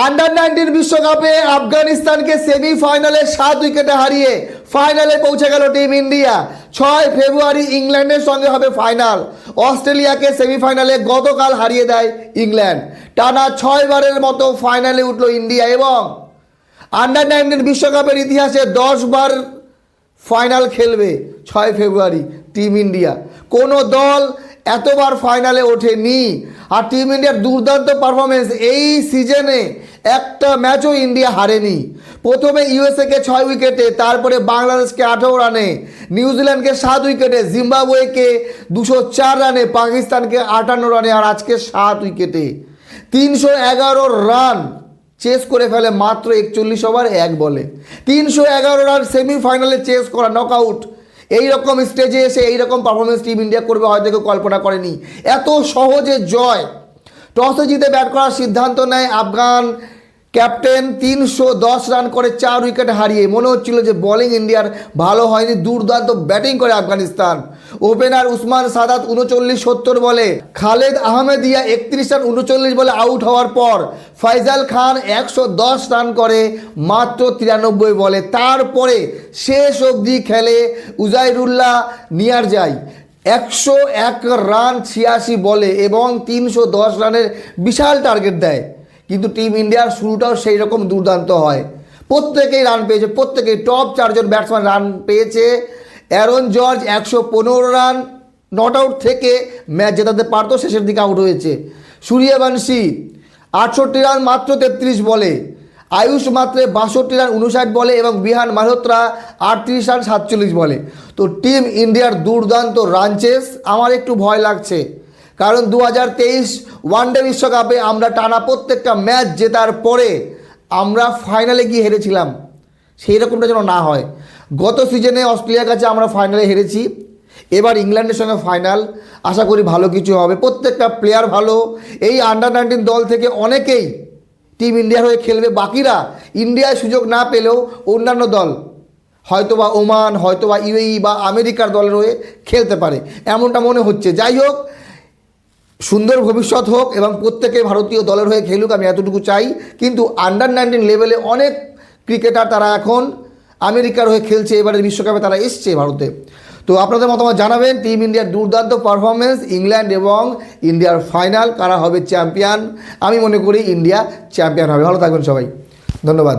Under-19 বিশ্বকাপে আফগানিস্তানকে সেমিফাইনালে 7 উইকেটে হারিয়ে ফাইনালে পৌঁছে গেল টিম ইন্ডিয়া। 6 ফেব্রুয়ারি ইংল্যান্ডের সঙ্গে হবে ফাইনাল। অস্ট্রেলিয়াকে সেমিফাইনালে গতকাল হারিয়ে দেয় ইংল্যান্ড। টানা 6 বারের মতো ফাইনালে উঠল ইন্ডিয়া এবং अंडर-19 বিশ্বকাপের ইতিহাসে 10 বার ফাইনাল খেলবে 6 ফেব্রুয়ারি টিম ইন্ডিয়া। কোনো দল এতবার ফাইনালে ওঠেনি। আর টিম ইন্ডিয়ার দুর্দান্ত পারফরমেন্স, এই সিজনে একটা ম্যাচও ইন্ডিয়া হারেনি। প্রথমে ইউএসএকে 6 উইকেটে, তারপরে বাংলাদেশকে 18 রানে, নিউজিল্যান্ডকে 7 উইকেটে, জিম্বাবুয়েকে 204 রানে, পাকিস্তানকে 58 রানে, আর আজকে 7 উইকেটে 311 রান চেস করে ফেলে মাত্র 41 ওভার 1 বলে। 311 রান সেমিফাইনালে চেস করা, নকআউট। এইরকম স্টেজে এসে এইরকম পারফরমেন্স টিম ইন্ডিয়া করবে হয়তো কেউ কল্পনা করেনি। এত সহজে জয়। টসে জিতে ব্যাট করার সিদ্ধান্ত নেয় আফগান ক্যাপ্টেন। 310 রান করে 4 উইকেট হারিয়ে। মনে হচ্ছিল যে বোলিং ইন্ডিয়ার ভালো হয়নি, দুর্দান্ত ব্যাটিং করে আফগানিস্তান। ওপেনার উসমান সাদাত 39-70 বলে, খালেদ আহমেদিয়া 31 রান 39 বলে আউট হওয়ার পর ফয়সাল খান 110 রান করে মাত্র 93 বলে। তারপরে শেষ অবধি খেলে উজাইরুল্লাহ নিয়ারজাই 101 রান 86 বলে এবং 310 রানের বিশাল টার্গেট দেয়। কিন্তু টিম ইন্ডিয়ার শুরুটাও সেই রকম দুর্দান্ত হয়। প্রত্যেকেই রান পেয়েছে, প্রত্যেকেই টপ 4 জন ব্যাটসম্যান রান পেয়েছে। Aaron George 115 run not out থেকে ম্যাচ জেতাতে পারতো, শেষের দিকে আউট হয়েছে। সূর্যবংশী 68 রান মাত্র 33 বলে, আয়ুষ মাত্রে 62 রান 59 বলে এবং বিহান মালহোত্রা 38 রান 47 বলে। তো টিম ইন্ডিয়ার দুর্দান্ত রান চেস। আমার একটু ভয় লাগছে, কারণ 2023 ওয়ানডে বিশ্বকাপে আমরা টানা প্রত্যেকটা ম্যাচ জেতার পরে আমরা ফাইনালে গিয়ে হেরেছিলাম, সেই রকমটা যেন না হয়। গত সিজনে অস্ট্রেলিয়ার কাছে আমরা ফাইনালে হেরেছি, এবার ইংল্যান্ডের সঙ্গে ফাইনাল। আশা করি ভালো কিছু হবে। প্রত্যেকটা প্লেয়ার ভালো। এই अंडर-19 দল থেকে অনেকেই টিম ইন্ডিয়ার হয়ে খেলবে। বাকিরা ইন্ডিয়ায় সুযোগ না পেলেও অন্যান্য দল, হয়তোবা ওমান, হয়তোবা ইউএই বা আমেরিকার দলের হয়ে খেলতে পারে, এমনটা মনে হচ্ছে। যাই হোক, সুন্দর ভবিষ্যৎ হোক এবং প্রত্যেকে ভারতীয় দলের হয়ে খেলুক, আমি এতটুকু চাই। কিন্তু अंडर-19 লেভেলে অনেক ক্রিকেটার তারা এখন আমেরিকার হয়ে খেলছে, এবারের বিশ্বকাপে তারা এসছে ভারতে। তো আপনাদের মতামত জানাবেন। টিম ইন্ডিয়ার দুর্দান্ত পারফরমেন্স, ইংল্যান্ড এবং ইন্ডিয়ার ফাইনাল, কারা হবে চ্যাম্পিয়ন? আমি মনে করি ইন্ডিয়া চ্যাম্পিয়ন হবে। ভালো থাকবেন সবাই, ধন্যবাদ।